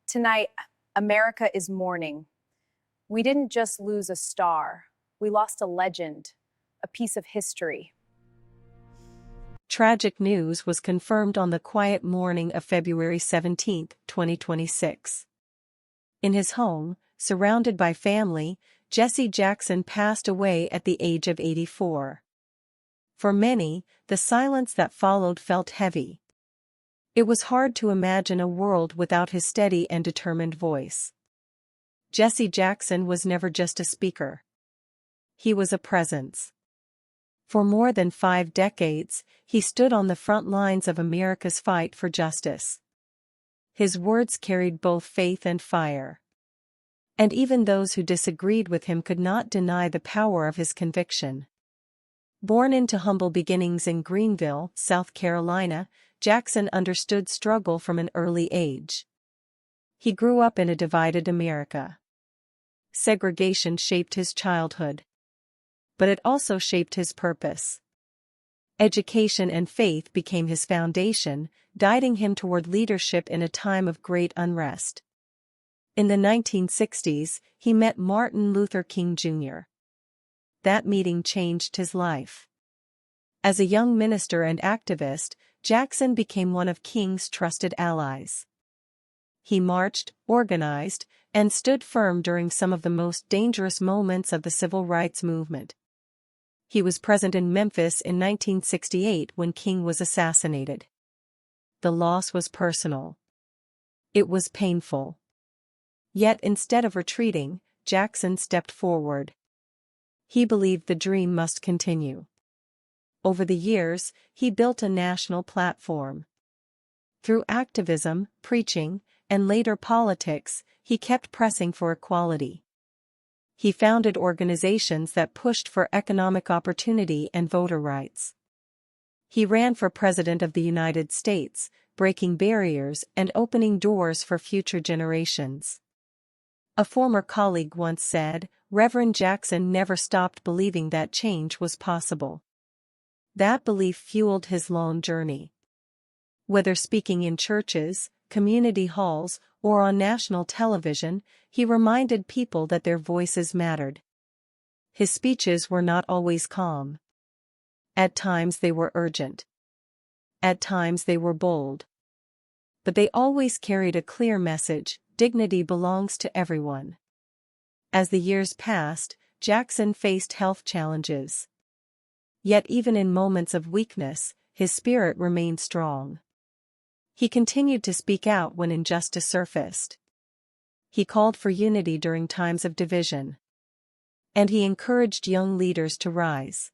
Tonight, America is mourning. We didn't just lose a star, we lost a legend, a piece of history. Tragic news was confirmed on the quiet morning of February 17, 2026. In his home, surrounded by family, Jesse Jackson passed away at the age of 84. For many, the silence that followed felt heavy. It was hard to imagine a world without his steady and determined voice. Jesse Jackson was never just a speaker. He was a presence. For more than 5 decades, he stood on the front lines of America's fight for justice. His words carried both faith and fire. And even those who disagreed with him could not deny the power of his conviction. Born into humble beginnings in Greenville, South Carolina, Jackson understood struggle from an early age. He grew up in a divided America. Segregation shaped his childhood. But it also shaped his purpose. Education and faith became his foundation, guiding him toward leadership in a time of great unrest. In the 1960s, he met Martin Luther King Jr. That meeting changed his life. As a young minister and activist, Jackson became one of King's trusted allies. He marched, organized, and stood firm during some of the most dangerous moments of the civil rights movement. He was present in Memphis in 1968 when King was assassinated. The loss was personal. It was painful. Yet instead of retreating, Jackson stepped forward. He believed the dream must continue. Over the years, he built a national platform. Through activism, preaching, and later politics, he kept pressing for equality. He founded organizations that pushed for economic opportunity and voter rights. He ran for President of the United States, breaking barriers and opening doors for future generations. A former colleague once said, "Reverend Jackson never stopped believing that change was possible." That belief fueled his long journey. Whether speaking in churches, community halls, or on national television, he reminded people that their voices mattered. His speeches were not always calm. At times they were urgent. At times they were bold. But they always carried a clear message: dignity belongs to everyone. As the years passed, Jackson faced health challenges. Yet even in moments of weakness, his spirit remained strong. He continued to speak out when injustice surfaced. He called for unity during times of division. And he encouraged young leaders to rise.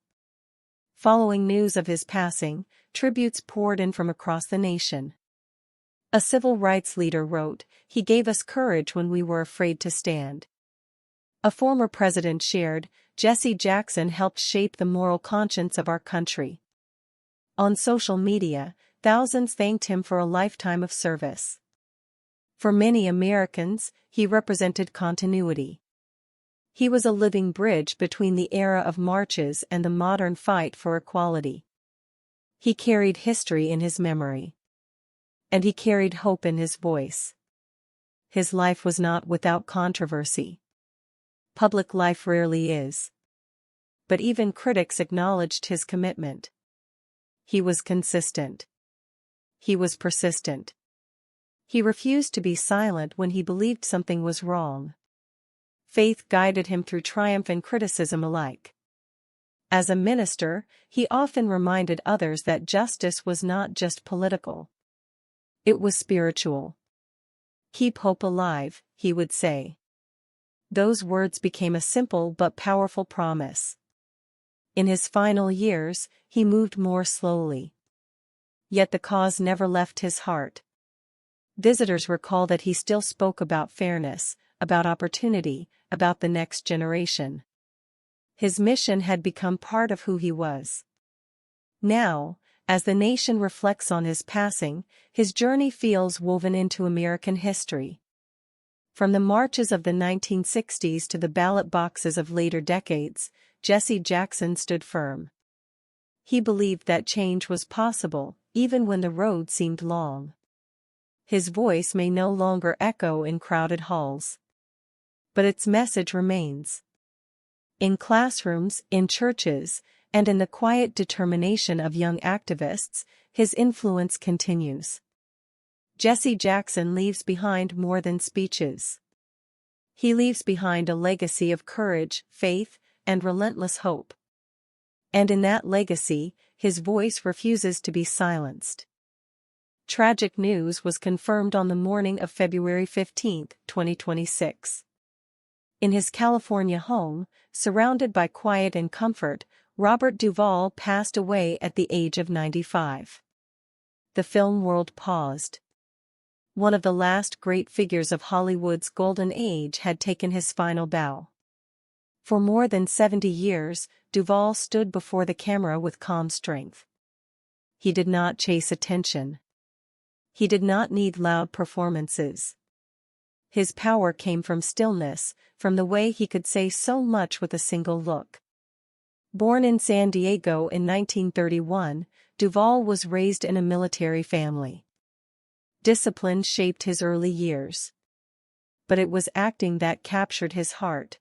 Following news of his passing, tributes poured in from across the nation. A civil rights leader wrote, "He gave us courage when we were afraid to stand." A former president shared, "Jesse Jackson helped shape the moral conscience of our country." On social media, thousands thanked him for a lifetime of service. For many Americans, he represented continuity. He was a living bridge between the era of marches and the modern fight for equality. He carried history in his memory. And he carried hope in his voice. His life was not without controversy. Public life rarely is. But even critics acknowledged his commitment. He was consistent. He was persistent. He refused to be silent when he believed something was wrong. Faith guided him through triumph and criticism alike. As a minister, he often reminded others that justice was not just political. It was spiritual. "Keep hope alive," he would say. Those words became a simple but powerful promise. In his final years, he moved more slowly. Yet the cause never left his heart. Visitors recall that he still spoke about fairness, about opportunity, about the next generation. His mission had become part of who he was. Now, as the nation reflects on his passing, his journey feels woven into American history. From the marches of the 1960s to the ballot boxes of later decades, Jesse Jackson stood firm. He believed that change was possible, even when the road seemed long. His voice may no longer echo in crowded halls, but its message remains. In classrooms, in churches, and in the quiet determination of young activists, his influence continues. Jesse Jackson leaves behind more than speeches. He leaves behind a legacy of courage, faith, and relentless hope. And in that legacy, his voice refuses to be silenced. Tragic news was confirmed on the morning of February 15, 2026. In his California home, surrounded by quiet and comfort, Robert Duvall passed away at the age of 95. The film world paused. One of the last great figures of Hollywood's golden age had taken his final bow. For more than 70 years, Duvall stood before the camera with calm strength. He did not chase attention. He did not need loud performances. His power came from stillness, from the way he could say so much with a single look. Born in San Diego in 1931, Duvall was raised in a military family. Discipline shaped his early years. But it was acting that captured his heart.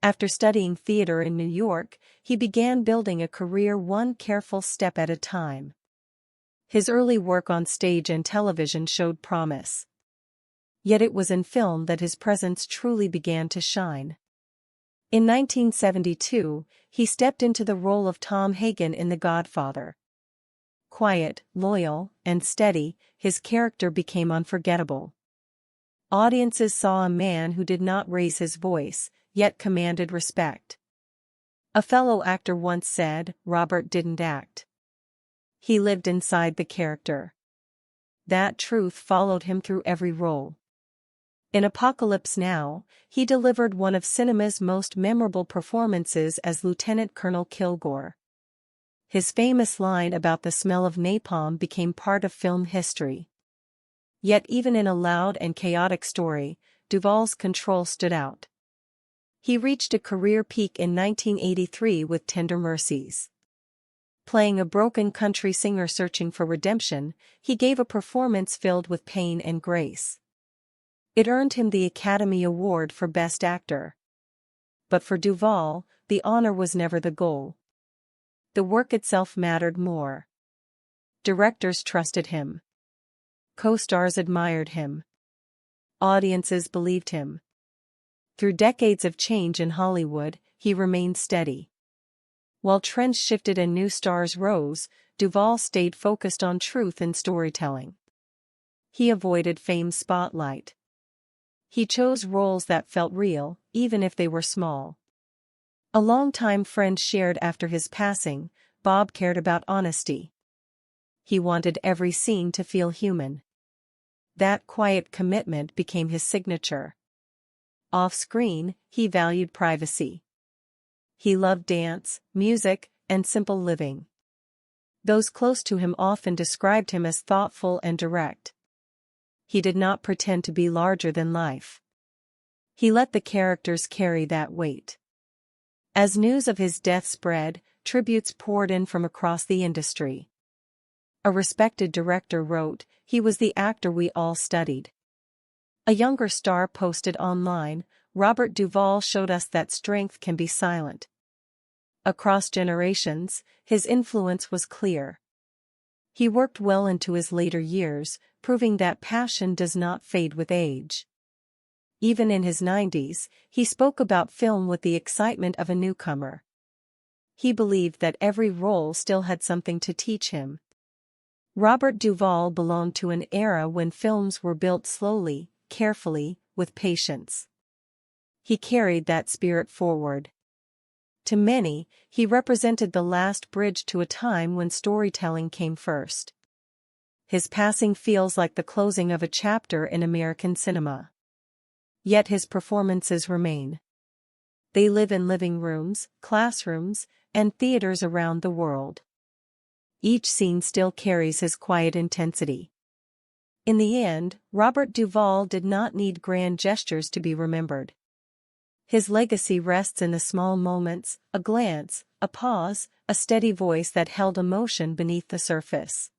After studying theater in New York, he began building a career one careful step at a time. His early work on stage and television showed promise. Yet it was in film that his presence truly began to shine. In 1972, he stepped into the role of Tom Hagen in The Godfather. Quiet, loyal, and steady, his character became unforgettable. Audiences saw a man who did not raise his voice, yet commanded respect. A fellow actor once said, "Robert didn't act. He lived inside the character." That truth followed him through every role. In Apocalypse Now, he delivered one of cinema's most memorable performances as Lieutenant Colonel Kilgore. His famous line about the smell of napalm became part of film history. Yet even in a loud and chaotic story, Duvall's control stood out. He reached a career peak in 1983 with Tender Mercies. Playing a broken country singer searching for redemption, he gave a performance filled with pain and grace. It earned him the Academy Award for Best Actor. But for Duvall, the honor was never the goal. The work itself mattered more. Directors trusted him. Co-stars admired him. Audiences believed him. Through decades of change in Hollywood, he remained steady. While trends shifted and new stars rose, Duvall stayed focused on truth and storytelling. He avoided fame's spotlight. He chose roles that felt real, even if they were small. A longtime friend shared after his passing, Bob cared about honesty. He wanted every scene to feel human. That quiet commitment became his signature. Off-screen, he valued privacy. He loved dance, music, and simple living. Those close to him often described him as thoughtful and direct. He did not pretend to be larger than life. He let the characters carry that weight. As news of his death spread, tributes poured in from across the industry. A respected director wrote, "He was the actor we all studied." A younger star posted online, "Robert Duvall showed us that strength can be silent." Across generations, his influence was clear. He worked well into his later years, proving that passion does not fade with age. Even in his 90s, he spoke about film with the excitement of a newcomer. He believed that every role still had something to teach him. Robert Duvall belonged to an era when films were built slowly, carefully, with patience. He carried that spirit forward. To many, he represented the last bridge to a time when storytelling came first. His passing feels like the closing of a chapter in American cinema. Yet his performances remain. They live in living rooms, classrooms, and theaters around the world. Each scene still carries his quiet intensity. In the end, Robert Duvall did not need grand gestures to be remembered. His legacy rests in the small moments, a glance, a pause, a steady voice that held emotion beneath the surface.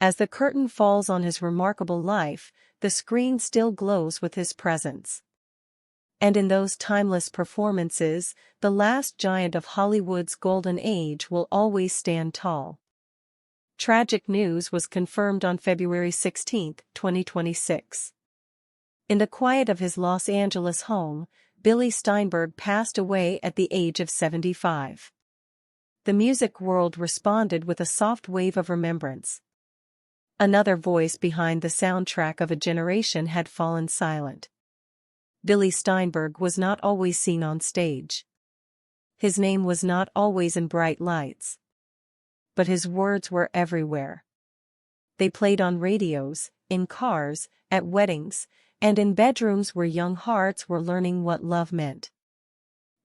As the curtain falls on his remarkable life, the screen still glows with his presence. And in those timeless performances, the last giant of Hollywood's golden age will always stand tall. Tragic news was confirmed on February 16, 2026. In the quiet of his Los Angeles home, Billy Steinberg passed away at the age of 75. The music world responded with a soft wave of remembrance. Another voice behind the soundtrack of a generation had fallen silent. Billy Steinberg was not always seen on stage. His name was not always in bright lights. But his words were everywhere. They played on radios, in cars, at weddings, and in bedrooms where young hearts were learning what love meant.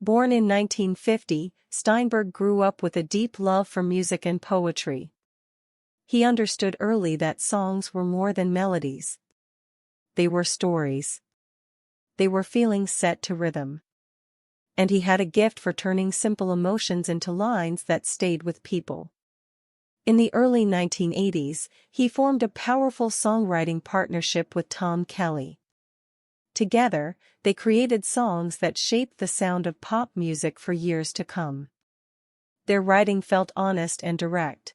Born in 1950, Steinberg grew up with a deep love for music and poetry. He understood early that songs were more than melodies. They were stories. They were feelings set to rhythm. And he had a gift for turning simple emotions into lines that stayed with people. In the early 1980s, he formed a powerful songwriting partnership with Tom Kelly. Together, they created songs that shaped the sound of pop music for years to come. Their writing felt honest and direct.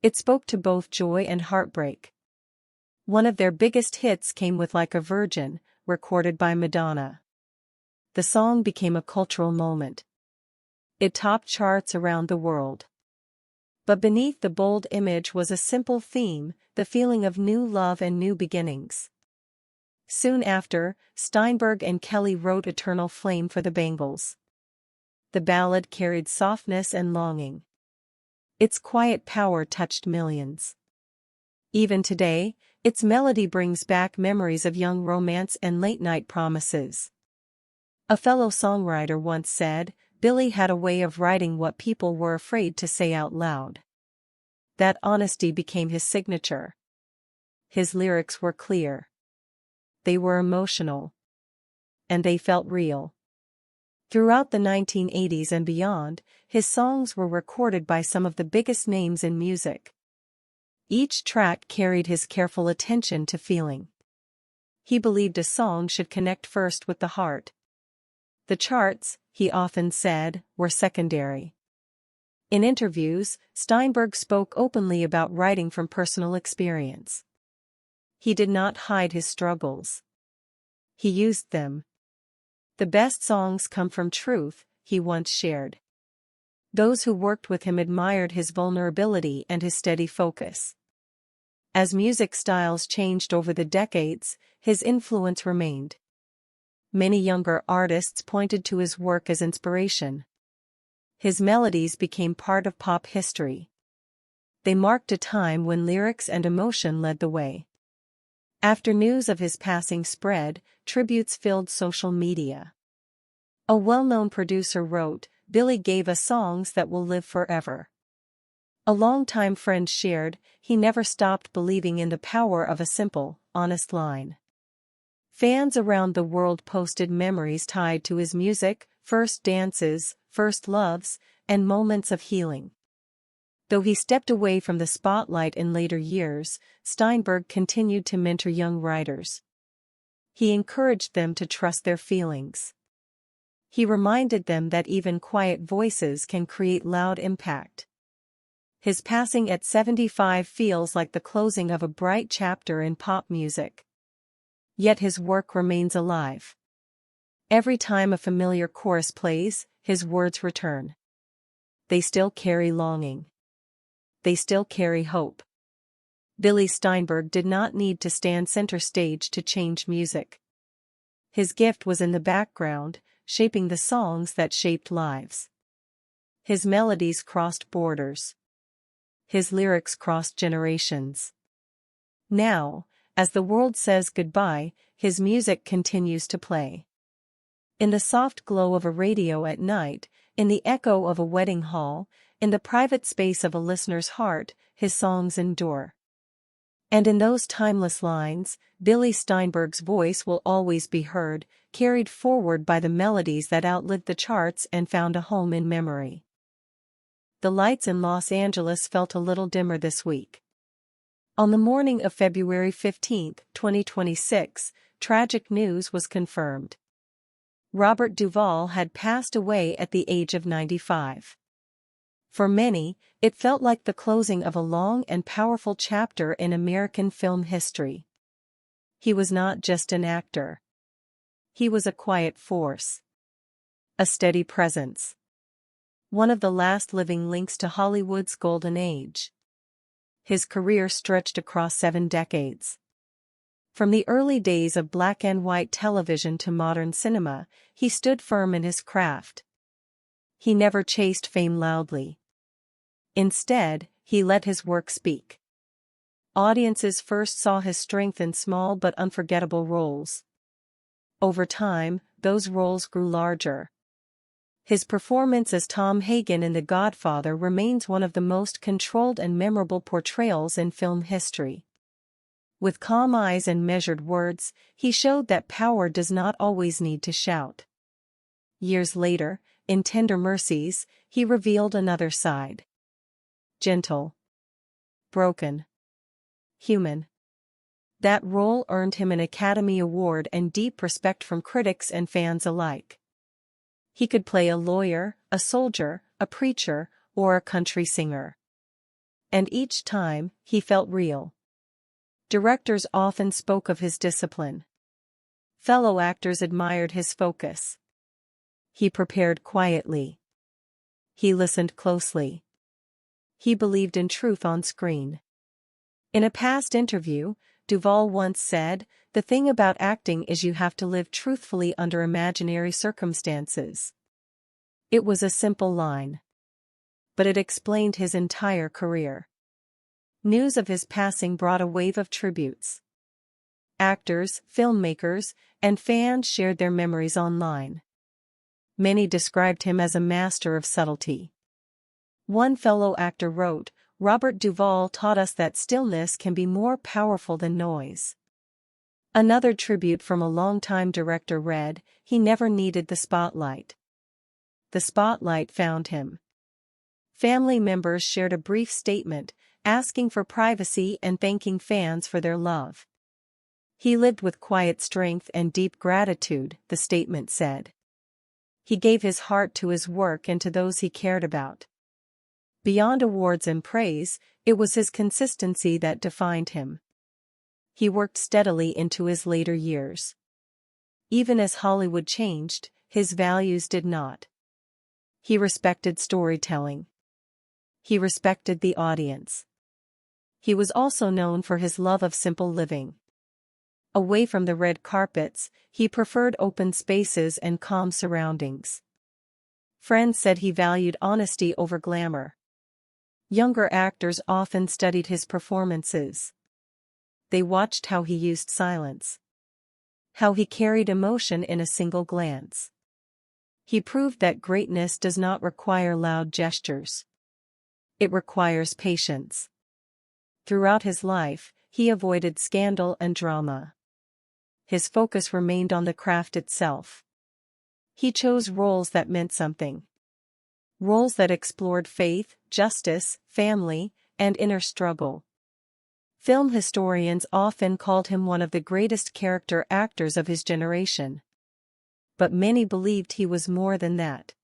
It spoke to both joy and heartbreak. One of their biggest hits came with Like a Virgin, recorded by Madonna. The song became a cultural moment. It topped charts around the world. But beneath the bold image was a simple theme, the feeling of new love and new beginnings. Soon after, Steinberg and Kelly wrote Eternal Flame for the Bangles. The ballad carried softness and longing. Its quiet power touched millions. Even today, its melody brings back memories of young romance and late-night promises. A fellow songwriter once said, Billy had a way of writing what people were afraid to say out loud. That honesty became his signature. His lyrics were clear. They were emotional. And they felt real. Throughout the 1980s and beyond, his songs were recorded by some of the biggest names in music. Each track carried his careful attention to feeling. He believed a song should connect first with the heart. The charts, he often said, were secondary. In interviews, Steinberg spoke openly about writing from personal experience. He did not hide his struggles. He used them. The best songs come from truth, he once shared. Those who worked with him admired his vulnerability and his steady focus. As music styles changed over the decades, his influence remained. Many younger artists pointed to his work as inspiration. His melodies became part of pop history. They marked a time when lyrics and emotion led the way. After news of his passing spread, tributes filled social media. A well-known producer wrote, Billy gave us songs that will live forever. A longtime friend shared, he never stopped believing in the power of a simple, honest line. Fans around the world posted memories tied to his music, first dances, first loves, and moments of healing. Though he stepped away from the spotlight in later years, Steinberg continued to mentor young writers. He encouraged them to trust their feelings. He reminded them that even quiet voices can create loud impact. His passing at 75 feels like the closing of a bright chapter in pop music. Yet his work remains alive. Every time a familiar chorus plays, his words return. They still carry longing. They still carry hope. Billy Steinberg did not need to stand center stage to change music. His gift was in the background, shaping the songs that shaped lives. His melodies crossed borders. His lyrics crossed generations. Now, as the world says goodbye, his music continues to play. In the soft glow of a radio at night, in the echo of a wedding hall, in the private space of a listener's heart, his songs endure. And in those timeless lines, Billy Steinberg's voice will always be heard, carried forward by the melodies that outlived the charts and found a home in memory. The lights in Los Angeles felt a little dimmer this week. On the morning of February 15, 2026, tragic news was confirmed. Robert Duvall had passed away at the age of 95. For many, it felt like the closing of a long and powerful chapter in American film history. He was not just an actor. He was a quiet force. A steady presence. One of the last living links to Hollywood's golden age. His career stretched across 7 decades. From the early days of black and white television to modern cinema, he stood firm in his craft. He never chased fame loudly. Instead, he let his work speak. Audiences first saw his strength in small but unforgettable roles. Over time, those roles grew larger. His performance as Tom Hagen in The Godfather remains one of the most controlled and memorable portrayals in film history. With calm eyes and measured words, he showed that power does not always need to shout. Years later, in Tender Mercies, he revealed another side. Gentle. Broken. Human. That role earned him an Academy Award and deep respect from critics and fans alike. He could play a lawyer, a soldier, a preacher, or a country singer. And each time, he felt real. Directors often spoke of his discipline. Fellow actors admired his focus. He prepared quietly. He listened closely. He believed in truth on screen. In a past interview, Duvall once said, "The thing about acting is you have to live truthfully under imaginary circumstances." It was a simple line. But it explained his entire career. News of his passing brought a wave of tributes. Actors, filmmakers, and fans shared their memories online. Many described him as a master of subtlety. One fellow actor wrote, "Robert Duvall taught us that stillness can be more powerful than noise." Another tribute from a longtime director read, "He never needed the spotlight. The spotlight found him." Family members shared a brief statement, asking for privacy and thanking fans for their love. "He lived with quiet strength and deep gratitude," the statement said. "He gave his heart to his work and to those he cared about." Beyond awards and praise, it was his consistency that defined him. He worked steadily into his later years. Even as Hollywood changed, his values did not. He respected storytelling. He respected the audience. He was also known for his love of simple living. Away from the red carpets, he preferred open spaces and calm surroundings. Friends said he valued honesty over glamour. Younger actors often studied his performances. They watched how he used silence. How he carried emotion in a single glance. He proved that greatness does not require loud gestures. It requires patience. Throughout his life, he avoided scandal and drama. His focus remained on the craft itself. He chose roles that meant something. Roles that explored faith, justice, family, and inner struggle. Film historians often called him one of the greatest character actors of his generation. But many believed he was more than that.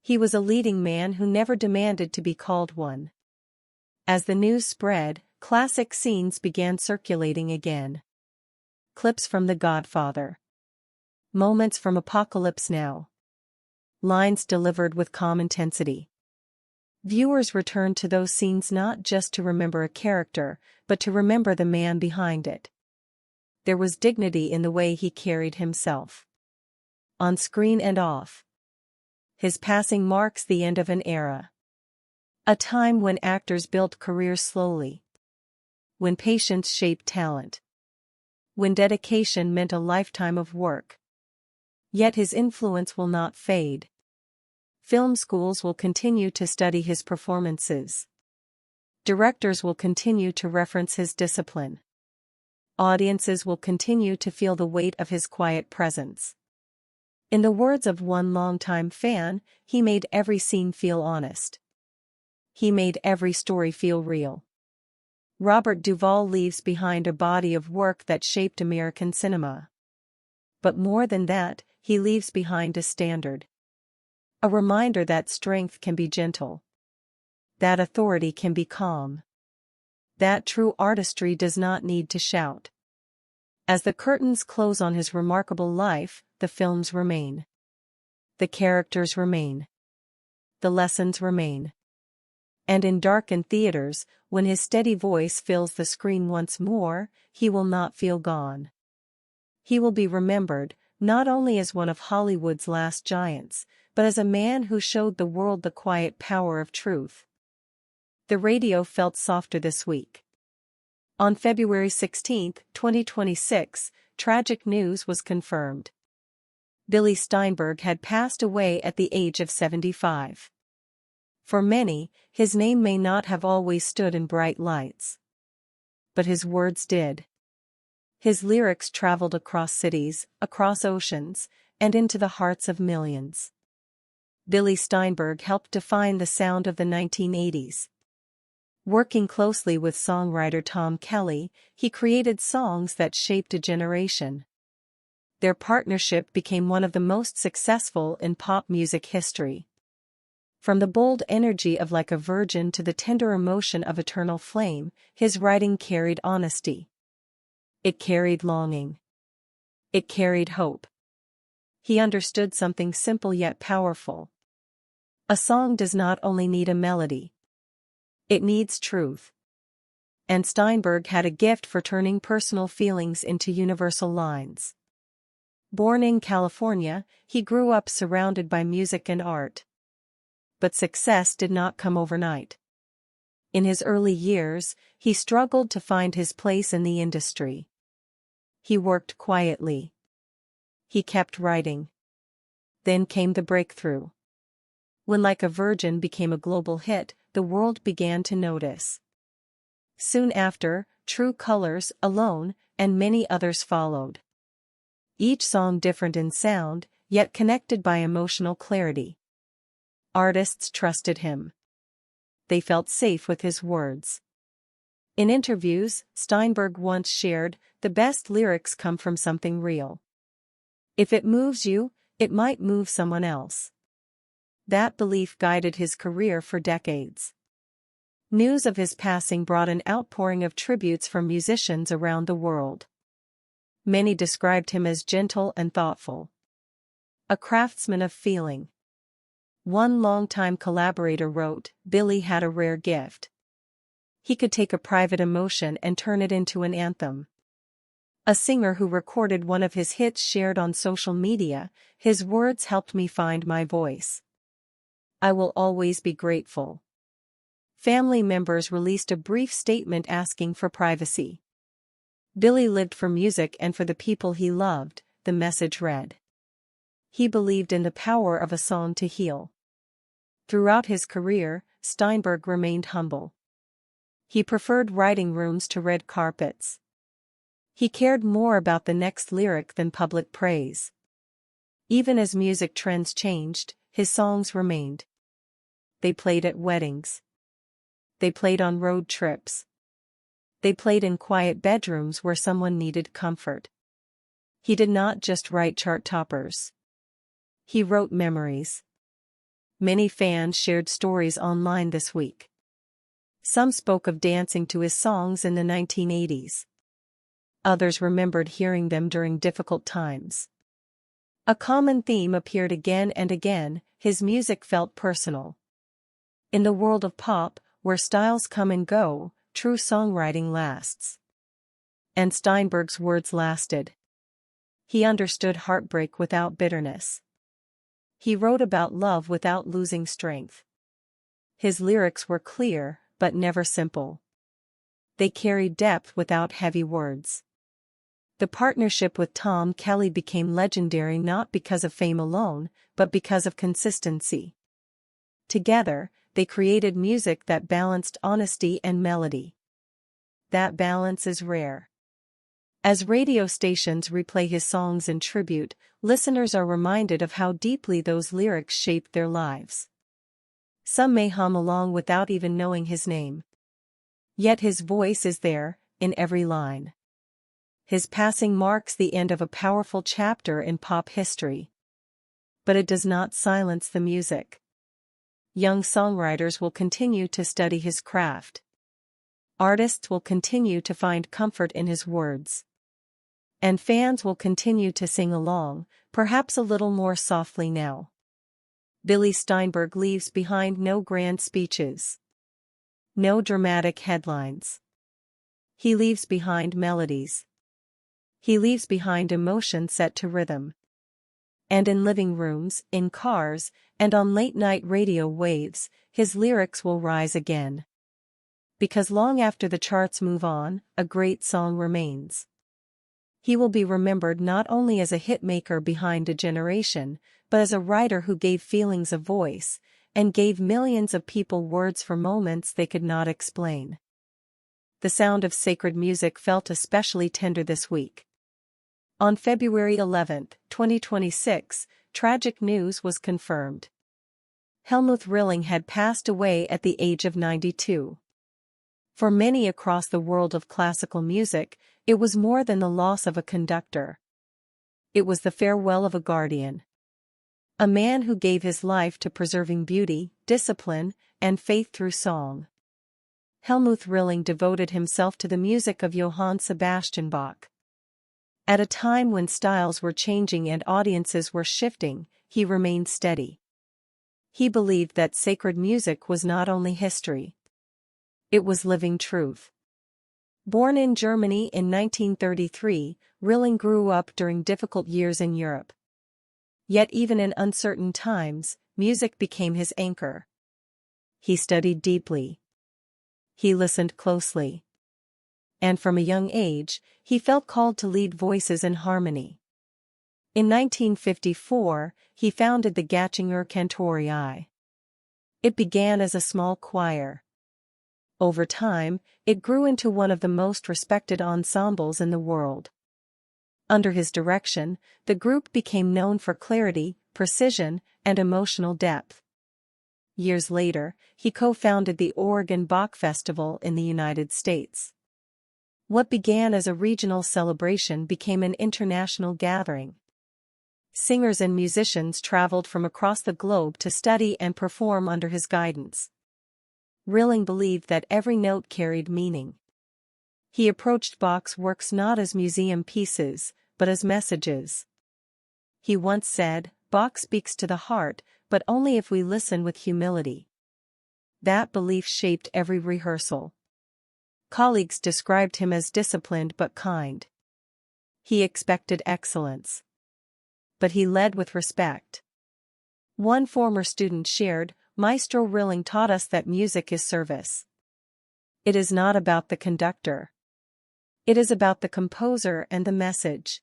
He was a leading man who never demanded to be called one. As the news spread, classic scenes began circulating again. Clips from The Godfather. Moments from Apocalypse Now. Lines delivered with calm intensity. Viewers returned to those scenes not just to remember a character, but to remember the man behind it. There was dignity in the way he carried himself. On screen and off. His passing marks the end of an era. A time when actors built careers slowly. When patience shaped talent. When dedication meant a lifetime of work. Yet his influence will not fade. Film schools will continue to study his performances. Directors will continue to reference his discipline. Audiences will continue to feel the weight of his quiet presence. In the words of one longtime fan, he made every scene feel honest. He made every story feel real. Robert Duvall leaves behind a body of work that shaped American cinema. But more than that, he leaves behind a standard. A reminder that strength can be gentle. That authority can be calm. That true artistry does not need to shout. As the curtains close on his remarkable life, the films remain. The characters remain. The lessons remain. And in darkened theaters, when his steady voice fills the screen once more, he will not feel gone. He will be remembered, not only as one of Hollywood's last giants, but as a man who showed the world the quiet power of truth. The radio felt softer this week. On February 16, 2026, tragic news was confirmed. Billy Steinberg had passed away at the age of 75. For many, his name may not have always stood in bright lights. But his words did. His lyrics traveled across cities, across oceans, and into the hearts of millions. Billy Steinberg helped define the sound of the 1980s. Working closely with songwriter Tom Kelly, he created songs that shaped a generation. Their partnership became one of the most successful in pop music history. From the bold energy of Like a Virgin to the tender emotion of Eternal Flame, his writing carried honesty. It carried longing. It carried hope. He understood something simple yet powerful. A song does not only need a melody. It needs truth. And Steinberg had a gift for turning personal feelings into universal lines. Born in California, he grew up surrounded by music and art. But success did not come overnight. In his early years, he struggled to find his place in the industry. He worked quietly. He kept writing. Then came the breakthrough. When Like a Virgin became a global hit, the world began to notice. Soon after, True Colors, Alone, and many others followed. Each song different in sound, yet connected by emotional clarity. Artists trusted him. They felt safe with his words. In interviews, Steinberg once shared, "The best lyrics come from something real. If it moves you, it might move someone else." That belief guided his career for decades. News of his passing brought an outpouring of tributes from musicians around the world. Many described him as gentle and thoughtful. A craftsman of feeling. One longtime collaborator wrote, "Billy had a rare gift. He could take a private emotion and turn it into an anthem." A singer who recorded one of his hits shared on social media, "His words helped me find my voice. I will always be grateful." Family members released a brief statement asking for privacy. Billy lived for music and for the people he loved, the message read. He believed in the power of a song to heal. Throughout his career, Steinberg remained humble. He preferred writing rooms to red carpets. He cared more about the next lyric than public praise. Even as music trends changed, his songs remained. They played at weddings. They played on road trips. They played in quiet bedrooms where someone needed comfort. He did not just write chart toppers. He wrote memories. Many fans shared stories online this week. Some spoke of dancing to his songs in the 1980s. Others remembered hearing them during difficult times. A common theme appeared again and again: his music felt personal. In the world of pop, where styles come and go, true songwriting lasts. And Steinberg's words lasted. He understood heartbreak without bitterness. He wrote about love without losing strength. His lyrics were clear, but never simple. They carried depth without heavy words. The partnership with Tom Kelly became legendary not because of fame alone, but because of consistency. Together, they created music that balanced honesty and melody. That balance is rare. As radio stations replay his songs in tribute, listeners are reminded of how deeply those lyrics shaped their lives. Some may hum along without even knowing his name. Yet his voice is there, in every line. His passing marks the end of a powerful chapter in pop history. But it does not silence the music. Young songwriters will continue to study his craft. Artists will continue to find comfort in his words. And fans will continue to sing along, perhaps a little more softly now. Billy Steinberg leaves behind no grand speeches. No dramatic headlines. He leaves behind melodies. He leaves behind emotion set to rhythm. And in living rooms, in cars, and on late-night radio waves, his lyrics will rise again. Because long after the charts move on, a great song remains. He will be remembered not only as a hitmaker behind a generation, but as a writer who gave feelings a voice, and gave millions of people words for moments they could not explain. The sound of sacred music felt especially tender this week. On February 11, 2026, tragic news was confirmed. Helmut Rilling had passed away at the age of 92. For many across the world of classical music, it was more than the loss of a conductor. It was the farewell of a guardian. A man who gave his life to preserving beauty, discipline, and faith through song. Helmut Rilling devoted himself to the music of Johann Sebastian Bach. At a time when styles were changing and audiences were shifting, he remained steady. He believed that sacred music was not only history. It was living truth. Born in Germany in 1933, Rilling grew up during difficult years in Europe. Yet even in uncertain times, music became his anchor. He studied deeply. He listened closely. And from a young age, he felt called to lead voices in harmony. In 1954, he founded the Gatchinger Cantorii. It began as a small choir. Over time, it grew into one of the most respected ensembles in the world. Under his direction, the group became known for clarity, precision, and emotional depth. Years later, he co-founded the Oregon Bach Festival in the United States. What began as a regional celebration became an international gathering. Singers and musicians traveled from across the globe to study and perform under his guidance. Rilling believed that every note carried meaning. He approached Bach's works not as museum pieces, but as messages. He once said, "Bach speaks to the heart, but only if we listen with humility." That belief shaped every rehearsal. Colleagues described him as disciplined but kind. He expected excellence. But he led with respect. One former student shared, "Maestro Rilling taught us that music is service. It is not about the conductor. It is about the composer and the message."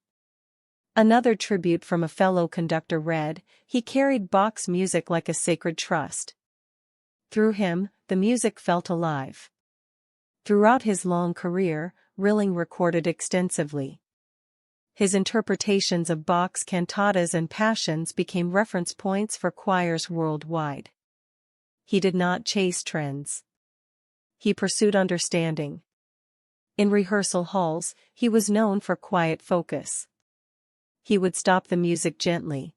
Another tribute from a fellow conductor read, "He carried Bach's music like a sacred trust. Through him, the music felt alive." Throughout his long career, Rilling recorded extensively. His interpretations of Bach's cantatas and passions became reference points for choirs worldwide. He did not chase trends. He pursued understanding. In rehearsal halls, he was known for quiet focus. He would stop the music gently.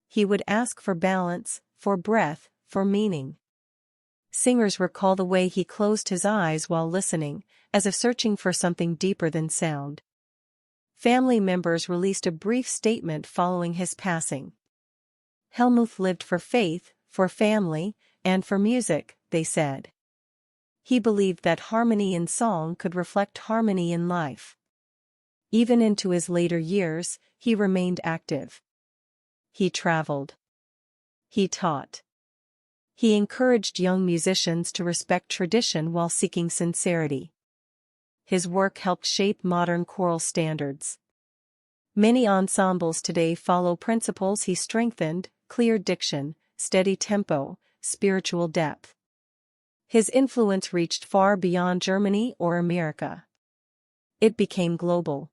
He would ask for balance, for breath, for meaning. Singers recall the way he closed his eyes while listening, as if searching for something deeper than sound. Family members released a brief statement following his passing. "Helmut lived for faith, for family, and for music," they said. He believed that harmony in song could reflect harmony in life. Even into his later years, he remained active. He traveled. He taught. He encouraged young musicians to respect tradition while seeking sincerity. His work helped shape modern choral standards. Many ensembles today follow principles he strengthened: clear diction, steady tempo, spiritual depth. His influence reached far beyond Germany or America. It became global.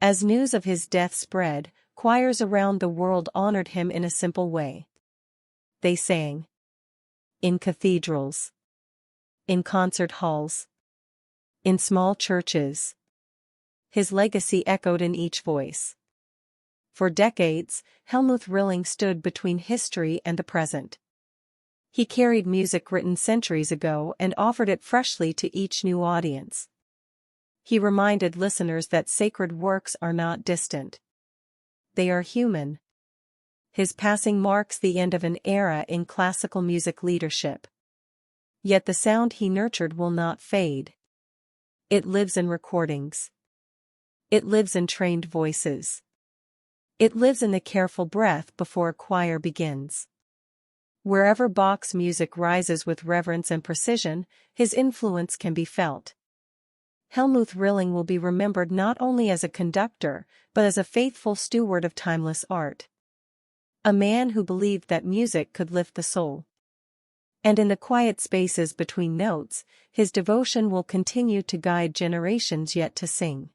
As news of his death spread, choirs around the world honored him in a simple way. They sang. In cathedrals. in concert halls, in small churches. His legacy echoed in each voice. For decades, Helmut Rilling stood between history and the present. He carried music written centuries ago and offered it freshly to each new audience. He reminded listeners that sacred works are not distant. They are human. His passing marks the end of an era in classical music leadership. Yet the sound he nurtured will not fade. It lives in recordings. It lives in trained voices. It lives in the careful breath before a choir begins. Wherever Bach's music rises with reverence and precision, his influence can be felt. Helmut Rilling will be remembered not only as a conductor, but as a faithful steward of timeless art. A man who believed that music could lift the soul. And in the quiet spaces between notes, his devotion will continue to guide generations yet to sing.